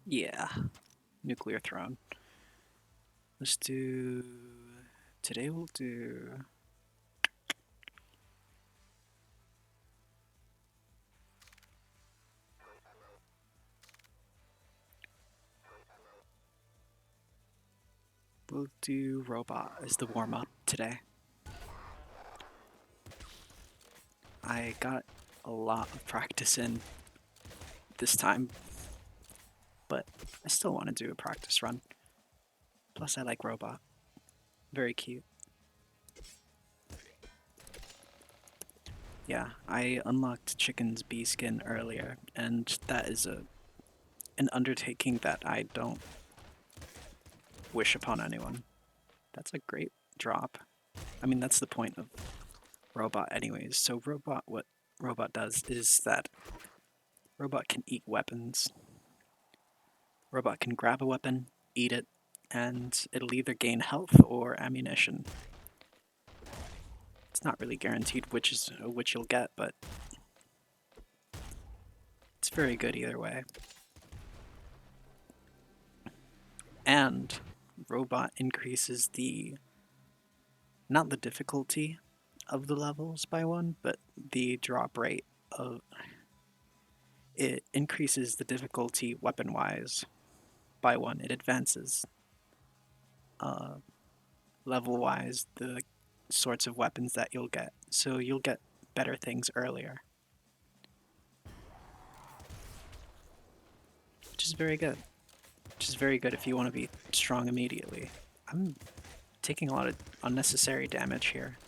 Yeah, nuclear throne. Let's do. Today we'll do. We'll do robot as the warm up today. I got a lot of practice in this time, but I still want to do a practice run. Plus, I like robot. Very cute. Yeah, I unlocked Chicken's bee skin earlier, and that is an undertaking that I don't wish upon anyone. That's a great drop. I mean, that's the point of robot anyways. So robot, what robot does is that robot can eat weapons. Robot can grab a weapon, eat it, and it'll either gain health or ammunition. It's not really guaranteed which you'll get, but it's very good either way. And robot increases not the difficulty of the levels by one, but the drop rate of it increases the difficulty weapon wise by one. It advances level wise the sorts of weapons that you'll get. So you'll get better things earlier, which is very good. Which is very good if you want to be strong immediately. I'm taking a lot of unnecessary damage here.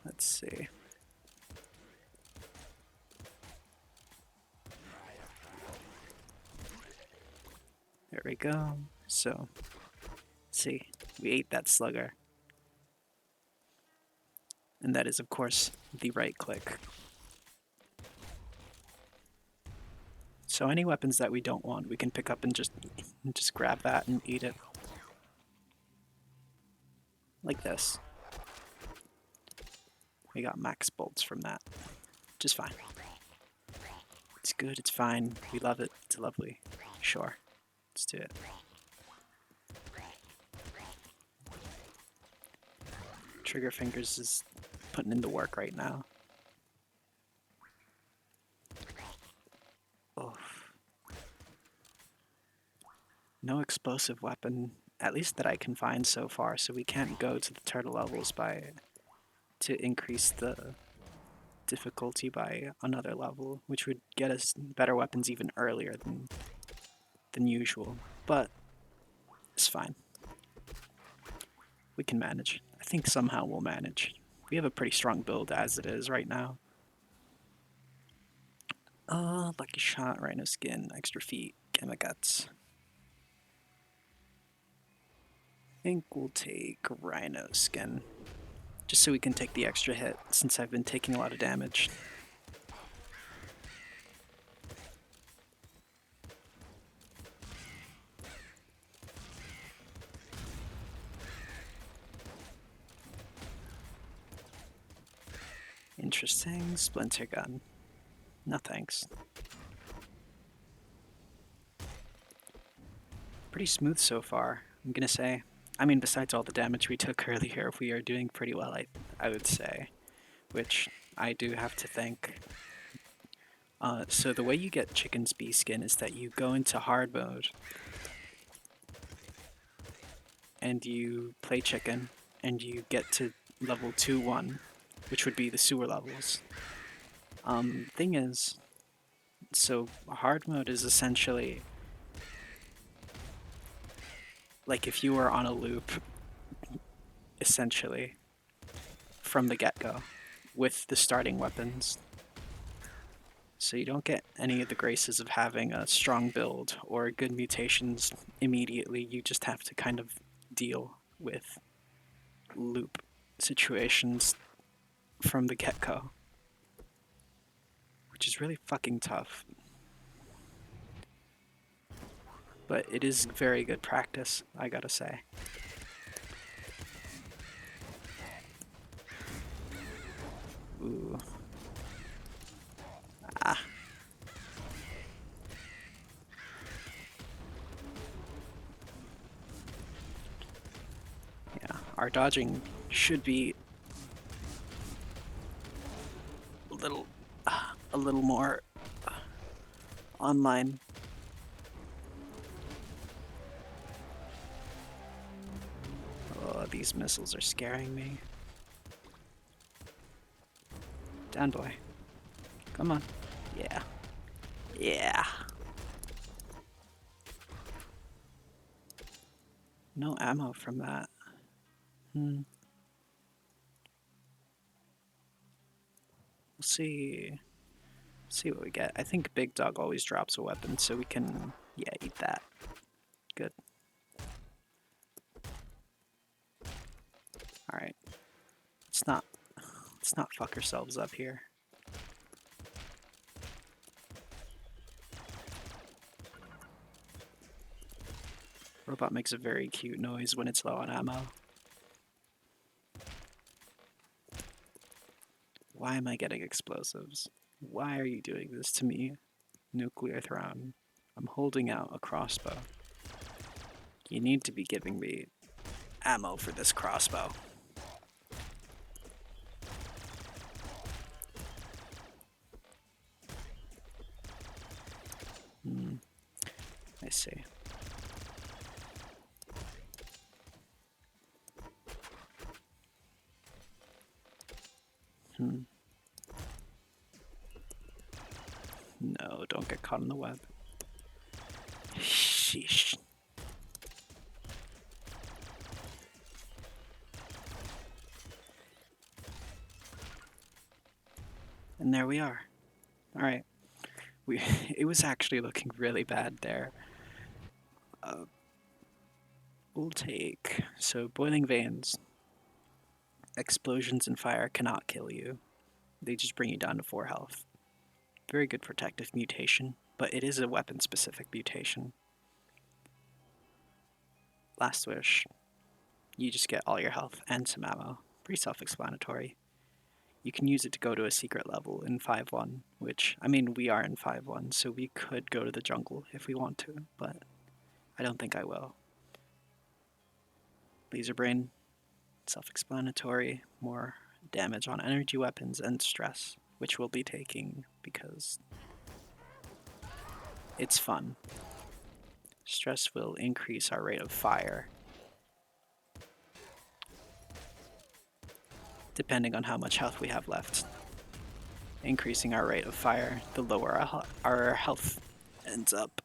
Let's see. There we go. So, see, we ate that slugger. And that is, of course, the right click. So any weapons that we don't want, we can pick up and just grab that and eat it. Like this. We got max bolts from that. Just fine. It's good, it's fine. We love it. It's lovely. Sure. Let's do it. Trigger Fingers is putting in the work right now. Oh. No explosive weapon, at least that I can find so far, so we can't go to the turtle levels to increase the difficulty by another level, which would get us better weapons even earlier than usual. But it's fine. We can manage. I think somehow we'll manage. We have a pretty strong build as it is right now. Lucky Shot, Rhino Skin, Extra Feet, Gamma Guts. I think we'll take Rhino Skin. Just so we can take the extra hit, since I've been taking a lot of damage. Interesting. Splinter Gun. No thanks. Pretty smooth so far, I'm gonna say. I mean, besides all the damage we took earlier, we are doing pretty well, I would say. Which I do have to thank. So the way you get Chicken's bee skin is that you go into hard mode and you play chicken and you get to level 2-1, which would be the sewer levels. Thing is, so hard mode is essentially like if you were on a loop, essentially, from the get-go, with the starting weapons. So you don't get any of the graces of having a strong build or good mutations immediately, you just have to kind of deal with loop situations from the get-go. Which is really fucking tough. But it is very good practice, I gotta say. Ooh. our dodging should be a little more online. Oh, these missiles are scaring me. Down, boy. Come on. Yeah. Yeah. No ammo from that. We'll see. See what we get. I think Big Dog always drops a weapon, so we can, yeah, eat that. Good. Alright. Let's not fuck ourselves up here. Robot makes a very cute noise when it's low on ammo. Why am I getting explosives? Why are you doing this to me? Nuclear Throne. I'm holding out a crossbow. You need to be giving me ammo for this crossbow. I see. No, don't get caught in the web. Sheesh. And there we are. Alright. It was actually looking really bad there. We'll take... So, Boiling Veins. Explosions and fire cannot kill you. They just bring you down to 4 health. Very good protective mutation, but it is a weapon-specific mutation. Last Wish. You just get all your health and some ammo. Pretty self-explanatory. You can use it to go to a secret level in 5-1, which, I mean, we are in 5-1, so we could go to the jungle if we want to, but I don't think I will. Laser Brain. Self-explanatory. More damage on energy weapons and stress, which we'll be taking because it's fun. Stress will increase our rate of fire, depending on how much health we have left. Increasing our rate of fire, the lower our health ends up.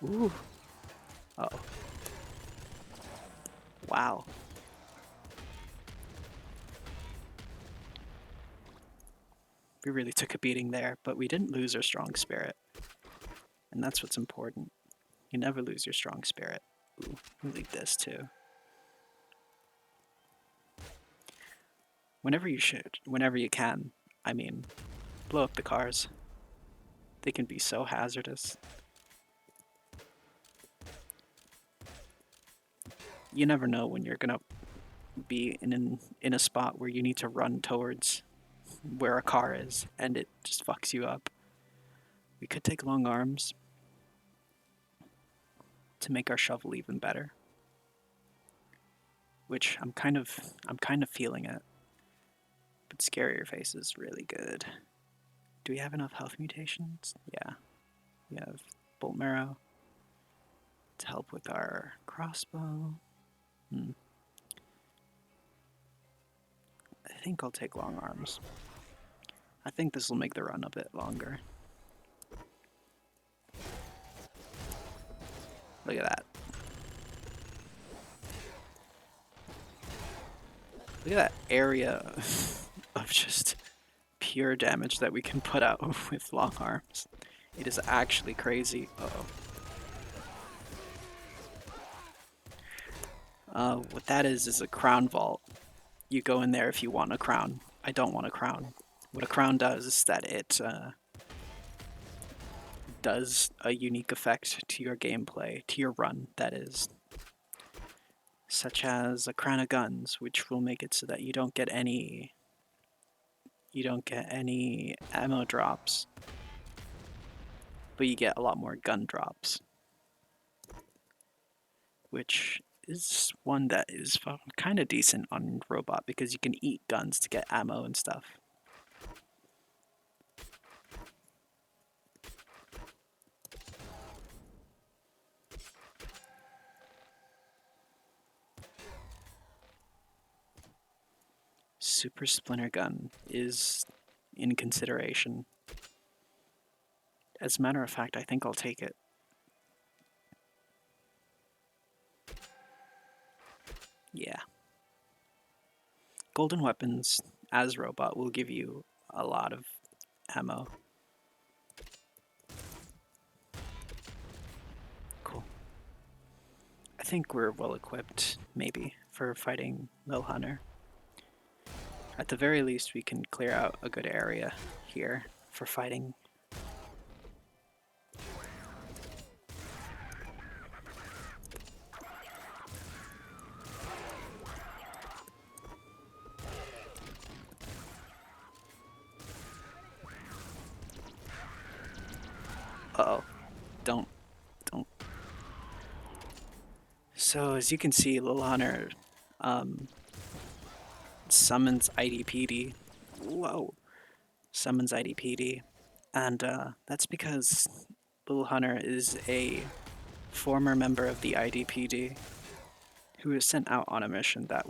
Ooh. Uh-oh. Wow. We really took a beating there, but we didn't lose our strong spirit. And that's what's important. You never lose your strong spirit. Ooh, we'll leave this too. Whenever you can, I mean, blow up the cars. They can be so hazardous. You never know when you're gonna be in a spot where you need to run towards where a car is, and it just fucks you up. We could take long arms to make our shovel even better, which I'm kind of feeling it. But Scarier Face is really good. Do we have enough health mutations? Yeah, we have Bolt Marrow to help with our crossbow. I think I'll take long arms. I think this will make the run a bit longer. Look at that. Look at that area of just pure damage that we can put out with long arms. It is actually crazy. Uh-oh. What that is a crown vault. You go in there if you want a crown. I don't want a crown. What a crown does is that it does a unique effect to your gameplay, to your run, that is. Such as a Crown of Guns, which will make it so that you don't get any ammo drops, but you get a lot more gun drops, which is one that is kind of decent on Robot because you can eat guns to get ammo and stuff. Super Splinter Gun is in consideration. As a matter of fact, I think I'll take it. Yeah. Golden Weapons as Robot will give you a lot of ammo. Cool. I think we're well equipped, maybe, for fighting Lil Hunter. At the very least, we can clear out a good area here for fighting. Uh-oh. Don't. So, as you can see, Lil Hunter summons IDPD. Whoa. Summons IDPD. And that's because Lil Hunter is a former member of the IDPD who was sent out on a mission that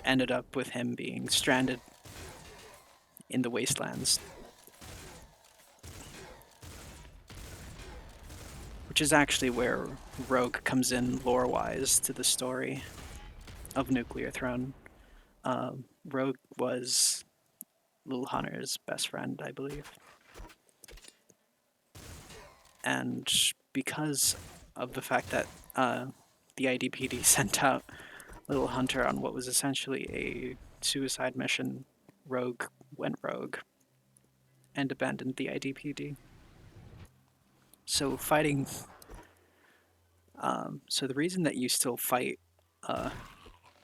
ended up with him being stranded in the wastelands. Which is actually where Rogue comes in lore-wise to the story of Nuclear Throne. Rogue was Lil Hunter's best friend, I believe. And because of the fact that the IDPD sent out Lil Hunter on what was essentially a suicide mission, Rogue went rogue and abandoned the IDPD. So fighting... so the reason that you still fight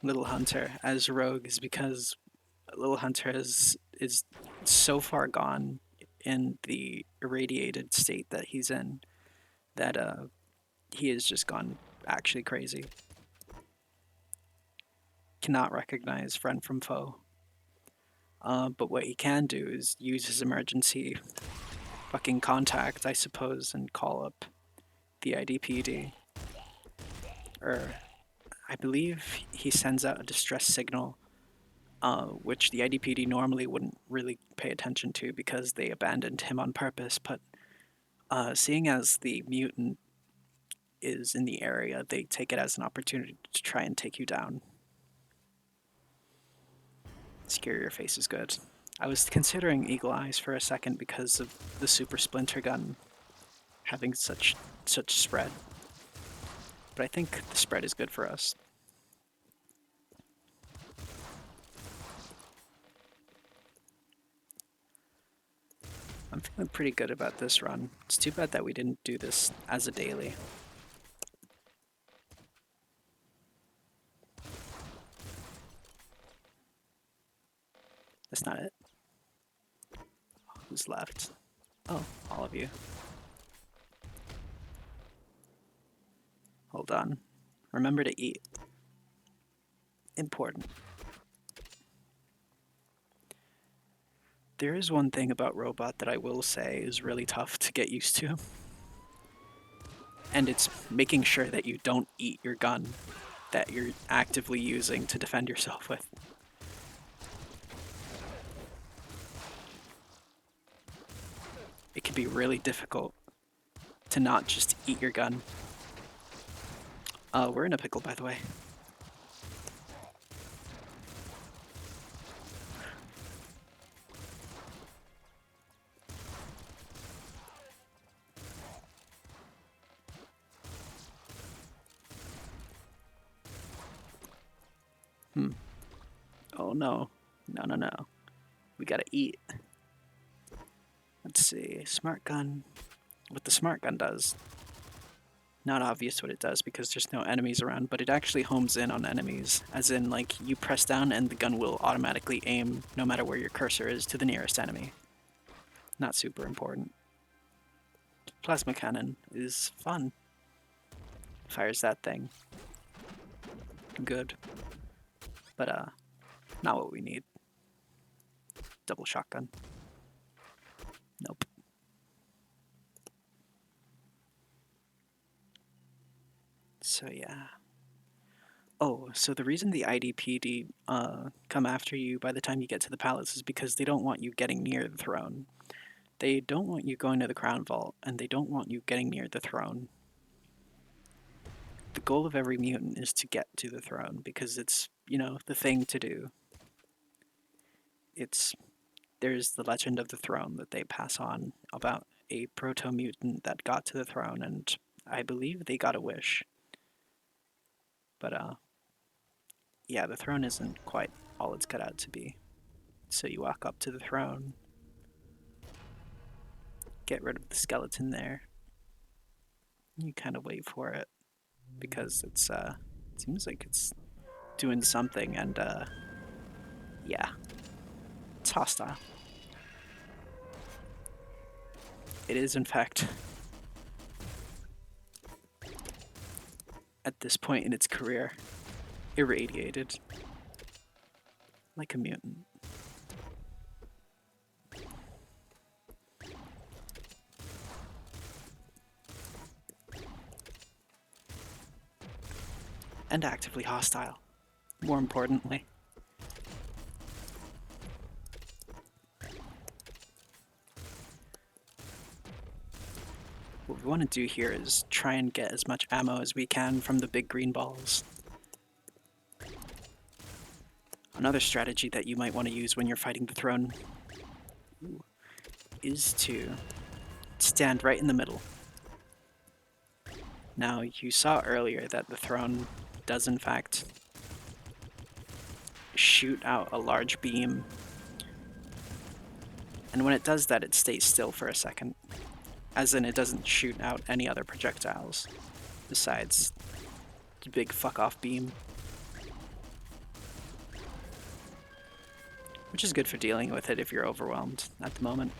Lil Hunter as Rogue is because Lil Hunter is so far gone in the irradiated state that he's in that he has just gone actually crazy. Cannot recognize friend from foe. But what he can do is use his emergency fucking contact, I suppose, and call up the IDPD. Or I believe he sends out a distress signal, which the IDPD normally wouldn't really pay attention to because they abandoned him on purpose. But seeing as the mutant is in the area, they take it as an opportunity to try and take you down. Scare your face is good. I was considering Eagle Eyes for a second because of the Super Splinter Gun having such spread. But I think the spread is good for us. I'm feeling pretty good about this run. It's too bad that we didn't do this as a daily. That's not it. Who's left? Oh, all of you. Hold on. Remember to eat. Important. There is one thing about Robot that I will say is really tough to get used to. And it's making sure that you don't eat your gun that you're actively using to defend yourself with. It can be really difficult to not just eat your gun. We're in a pickle, by the way. Oh no. No. We gotta eat. let's see. Smart gun. What the smart gun does. Not obvious what it does because there's no enemies around, but it actually homes in on enemies. As in, like, you press down and the gun will automatically aim, no matter where your cursor is, to the nearest enemy. Not super important. Plasma cannon is fun. Fires that thing. Good. But, not what we need. Double shotgun. Nope. So yeah. Oh, so the reason the IDPD come after you by the time you get to the palace is because they don't want you getting near the throne. They don't want you going to the crown vault, and they don't want you getting near the throne. The goal of every mutant is to get to the throne because it's, you know, the thing to do. There's the legend of the throne that they pass on about a proto-mutant that got to the throne, and I believe they got a wish. But, yeah, the throne isn't quite all it's cut out to be. So you walk up to the throne, get rid of the skeleton there. You kind of wait for it because it seems like it's doing something, and yeah, it's hostile. It is, in fact, at this point in its career, irradiated like a mutant. And actively hostile, more importantly. What we want to do here is try and get as much ammo as we can from the big green balls. Another strategy that you might want to use when you're fighting the throne is to stand right in the middle. Now, you saw earlier that the throne does in fact shoot out a large beam. And when it does that, it stays still for a second. As in, it doesn't shoot out any other projectiles besides the big fuck-off beam. Which is good for dealing with it if you're overwhelmed at the moment.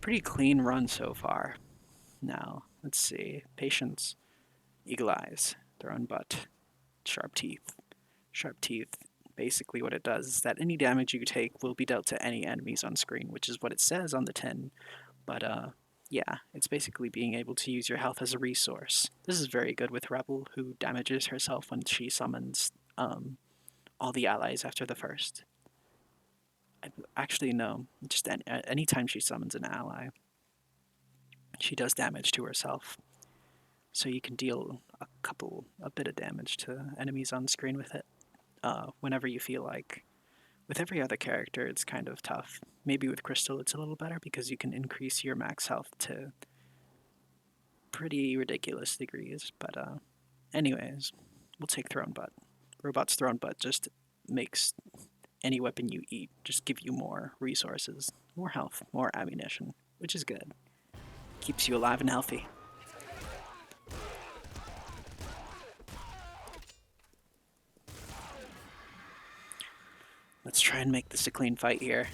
Pretty clean run so far. Now, let's see. Patience. Eagle eyes. Thrown butt. Sharp teeth. Sharp teeth. Basically what it does is that any damage you take will be dealt to any enemies on screen, which is what it says on the tin. But, yeah, it's basically being able to use your health as a resource. This is very good with Rebel, who damages herself when she summons all the allies after the first. Actually, no. Just any time she summons an ally, she does damage to herself. So you can deal a bit of damage to enemies on screen with it, whenever you feel like. With every other character, it's kind of tough. Maybe with Crystal, it's a little better because you can increase your max health to pretty ridiculous degrees. But, anyways, we'll take Thrown Butt. Robot's Thrown Butt just makes any weapon you eat just give you more resources, more health, more ammunition, which is good. Keeps you alive and healthy. Let's try and make this a clean fight here.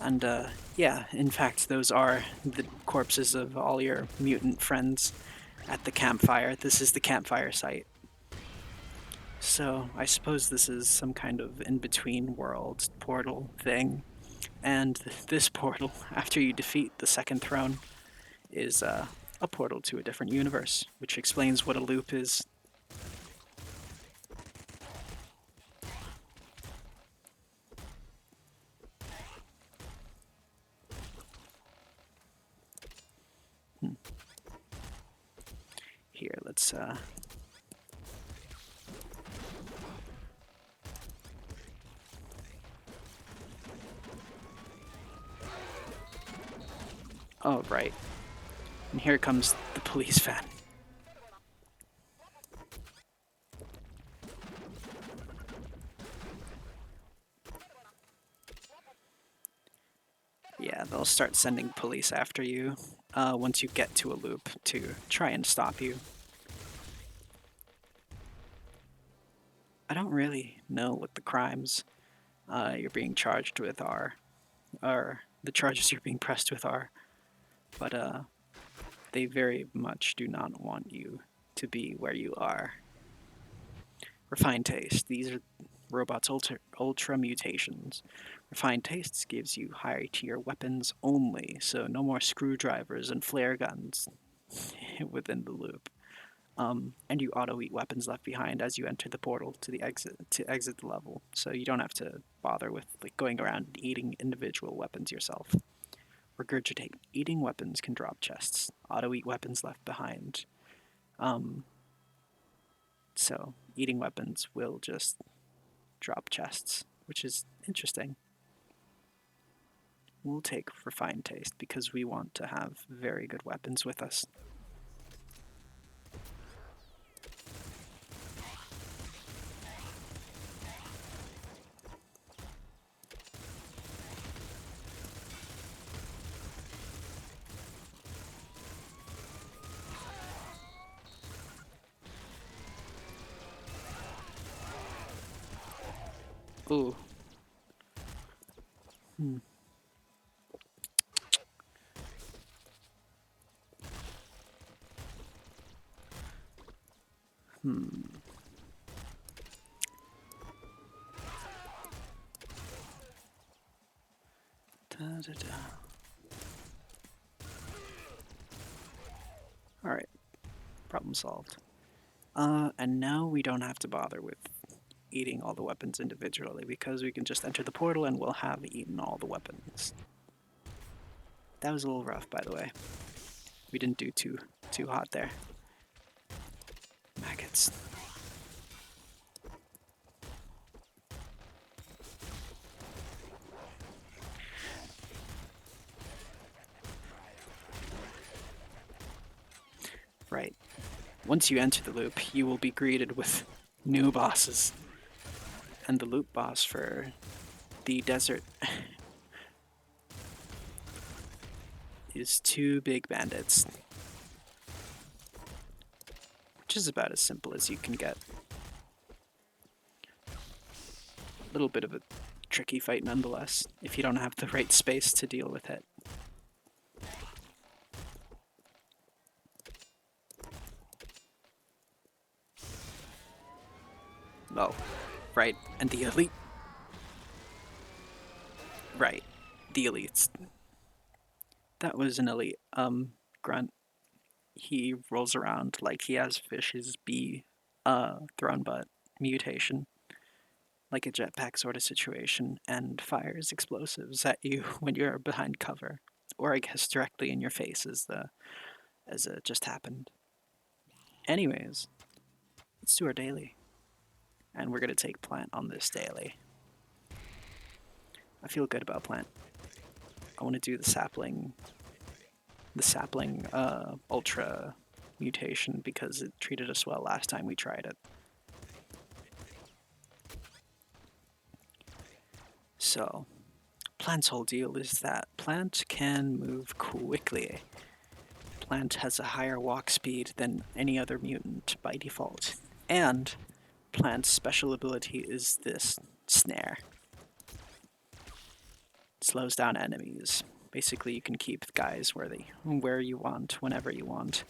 And, yeah, in fact, those are the corpses of all your mutant friends at the campfire. This is the campfire site. So, I suppose this is some kind of in-between world portal thing. And this portal, after you defeat the second throne, is a portal to a different universe, which explains what a loop is. Here, let's Oh, right. And here comes the police van. Yeah, they'll start sending police after you once you get to a loop to try and stop you. I don't really know what the crimes you're being charged with are, or the charges you're being pressed with are, but they very much do not want you to be where you are. Refined taste. These are robots' ultra mutations. Refined tastes gives you higher tier weapons only, so no more screwdrivers and flare guns within the loop. And you auto eat weapons left behind as you enter the portal to the exit the level, so you don't have to bother with like going around and eating individual weapons yourself. Regurgitate. Eating weapons can drop chests. Auto eat weapons left behind. So eating weapons will just drop chests, which is interesting. We'll take refined taste because we want to have very good weapons with us. Ooh. Hmm. Hmm. Da-da-da. Alright, problem solved. And now we don't have to bother with eating all the weapons individually because we can just enter the portal and we'll have eaten all the weapons. That was a little rough, by the way. We didn't do too hot there. Maggots. Right. Once you enter the loop, you will be greeted with new bosses. And the loop boss for the desert is 2 big bandits. Which is about as simple as you can get. A little bit of a tricky fight nonetheless, if you don't have the right space to deal with it. Oh, right, and the elite. Right, the elites. That was an elite. Grunt. He rolls around like he has Fish's bee, thrown butt mutation, like a jetpack sort of situation, and fires explosives at you when you're behind cover, or I guess directly in your face as it just happened. Anyways, let's do our daily, and we're gonna take Plant on this daily. I feel good about Plant. I want to do the sapling ultra mutation because it treated us well last time we tried it. So, Plant's whole deal is that Plant can move quickly. Plant has a higher walk speed than any other mutant by default. And Plant's special ability is this snare. It slows down enemies. Basically, you can keep guys where you want, whenever you want.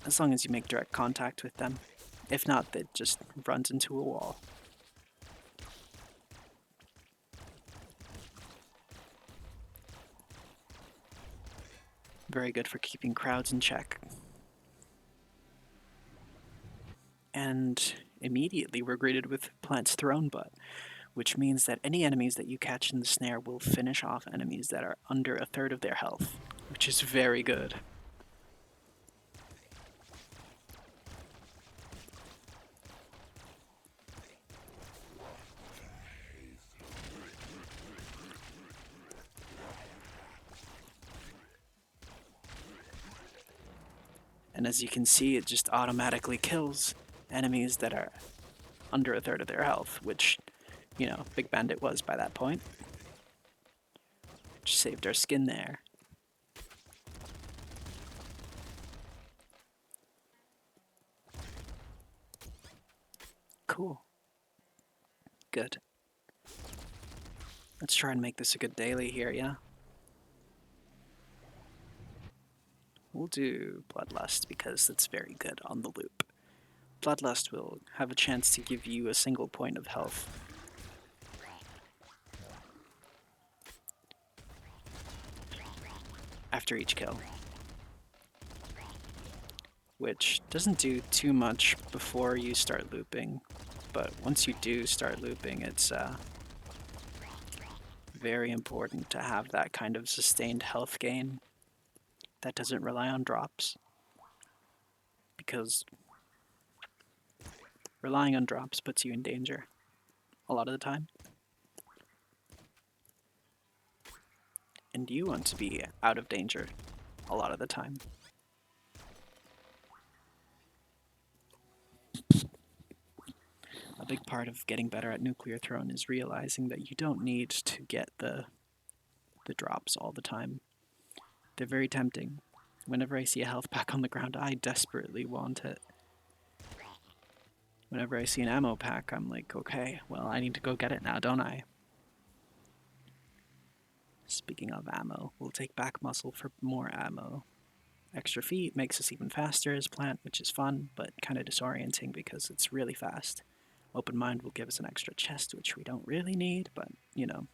As long as you make direct contact with them. If not, it just runs into a wall. Very good for keeping crowds in check. And immediately we're greeted with Plant's Thrown Butt, which means that any enemies that you catch in the snare will finish off enemies that are under a third of their health, which is very good. And as you can see, it just automatically kills enemies that are under a third of their health, which, you know, Big Bandit was by that point. Just saved our skin there. Cool. Good. Let's try and make this a good daily here, yeah? We'll do Bloodlust because it's very good on the loop. Bloodlust will have a chance to give you a single point of health. After each kill. Which doesn't do too much before you start looping, but once you do start looping, it's very important to have that kind of sustained health gain that doesn't rely on drops, because relying on drops puts you in danger a lot of the time. And you want to be out of danger a lot of the time. A big part of getting better at Nuclear Throne is realizing that you don't need to get the drops all the time. They're very tempting. Whenever I see a health pack on the ground, I desperately want it. Whenever I see an ammo pack, I'm like, okay, well, I need to go get it now, don't I? Speaking of ammo, we'll take back muscle for more ammo. Extra feet makes us even faster as plant, which is fun, but kind of disorienting because it's really fast. Open mind will give us an extra chest, which we don't really need, but, you know,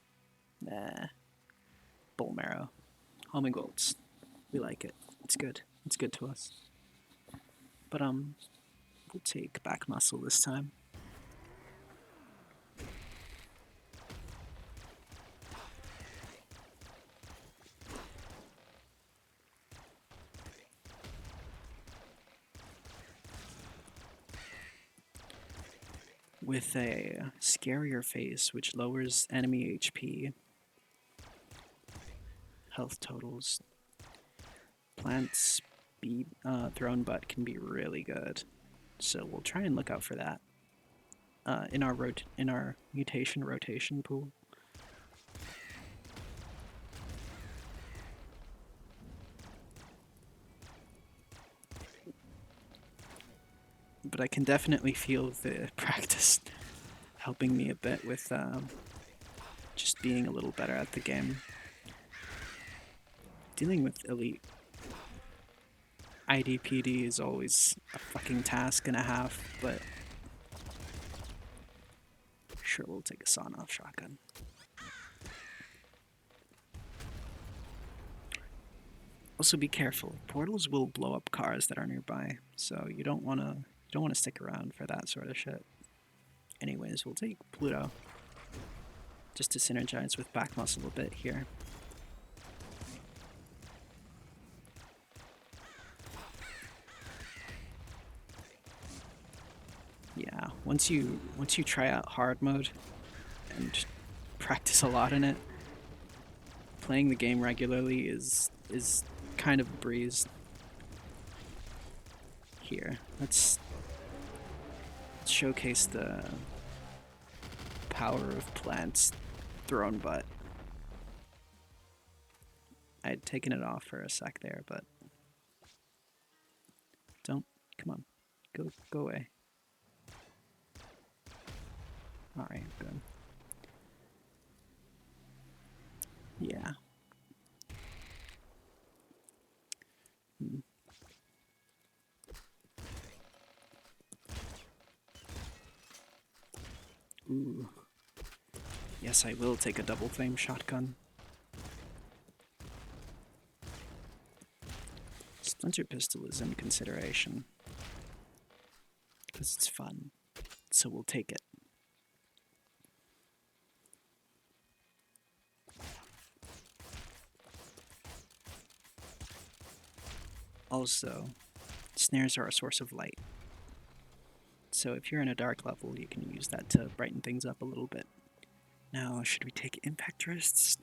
bone marrow. Homing bolts. We like it. It's good. It's good to us. But, we'll take back muscle this time. With a scarier face, which lowers enemy HP, health totals, plant speed, thrown butt can be really good. So we'll try and look out for that in our mutation rotation pool. But I can definitely feel the practice helping me a bit with just being a little better at the game. Dealing with elite IDPD is always a fucking task and a half, but sure, we'll take a sawn-off shotgun. Also, be careful. Portals will blow up cars that are nearby, so you don't want to stick around for that sort of shit. Anyways, we'll take Pluto just to synergize with back muscle a bit here. Yeah, once you try out hard mode and practice a lot in it, playing the game regularly is kind of a breeze. Here, let's showcase the power of plants thrown butt. I had taken it off for a sec there, but don't, come on, go away. Alright, good. Yeah. Ooh. Yes, I will take a double flame shotgun. Splinter pistol is in consideration, because it's fun, so we'll take it. Also, snares are a source of light. So if you're in a dark level, you can use that to brighten things up a little bit. Now, should we take impact wrists?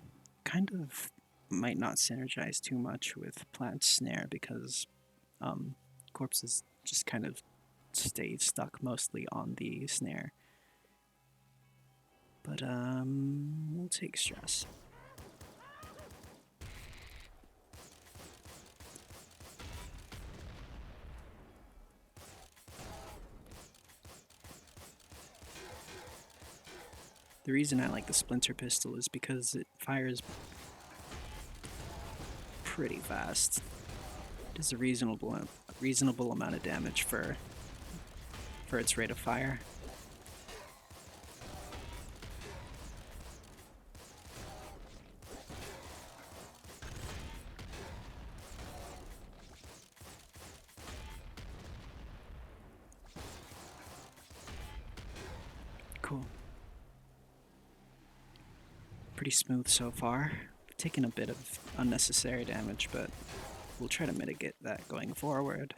Kind of might not synergize too much with plant snare because corpses just kind of stay stuck mostly on the snare. But we'll take stress. The reason I like the Splinter pistol is because it fires pretty fast. It does a reasonable amount of damage for its rate of fire. Cool. Pretty smooth so far. Taken a bit of unnecessary damage, but we'll try to mitigate that going forward.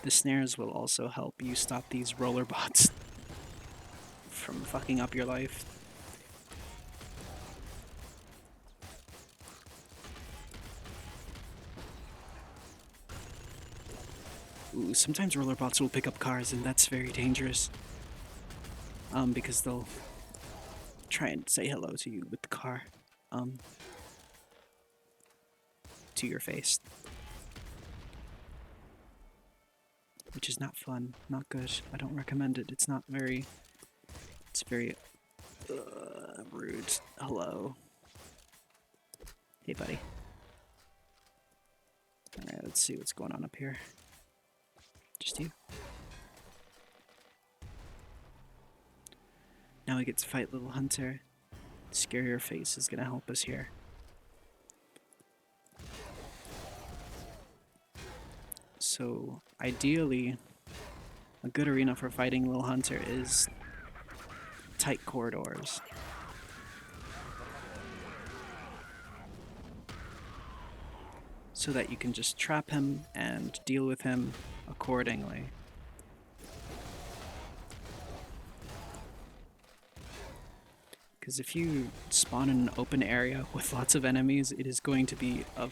The snares will also help you stop these roller bots from fucking up your life. Ooh, sometimes roller bots will pick up cars, and that's very dangerous. Because they'll try and say hello to you with the car, to your face. Which is not fun, not good. I don't recommend it. It's very rude. Hello. Hey, buddy. Alright, let's see what's going on up here. Just you. Now we get to fight Little Hunter. Scarier face is gonna help us here. So, ideally, a good arena for fighting Little Hunter is tight corridors. So that you can just trap him and deal with him accordingly. Because if you spawn in an open area with lots of enemies, it is going to be a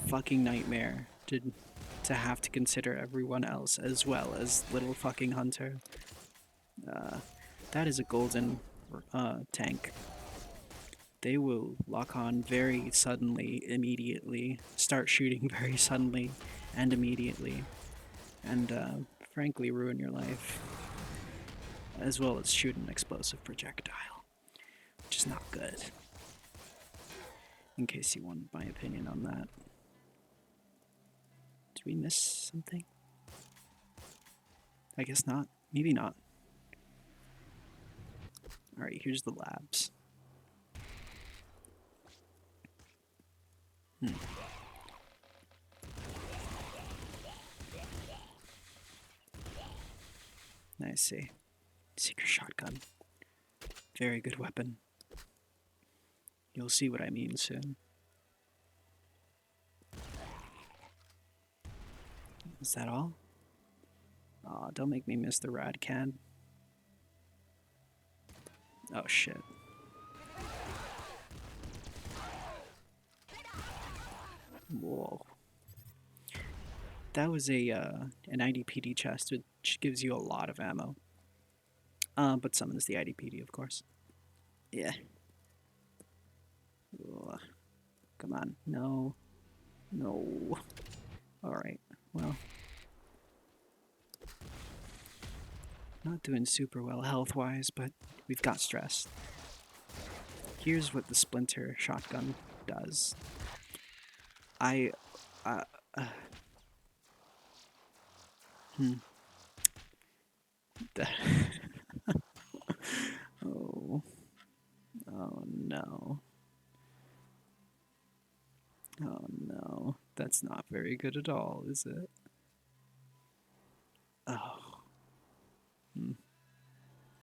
fucking nightmare to have to consider everyone else as well as Little fucking Hunter. That is a golden tank. They will lock on very suddenly, immediately, start shooting very suddenly and immediately, and frankly ruin your life, as well as shoot an explosive projectile, which is not good, in case you wanted my opinion on that. Did we miss something? I guess not. Maybe not. Alright, here's the labs. I see. Seeker shotgun. Very good weapon. You'll see what I mean soon. Is that all? Aw, don't make me miss the rad can. Oh shit. Whoa. That was an IDPD chest, which gives you a lot of ammo. But summons the IDPD, of course. Yeah. Ugh. Come on. No. No. Alright, well. Not doing super well health-wise, but we've got stress. Here's what the Splinter shotgun does. Oh. Oh no. Oh no. That's not very good at all, is it?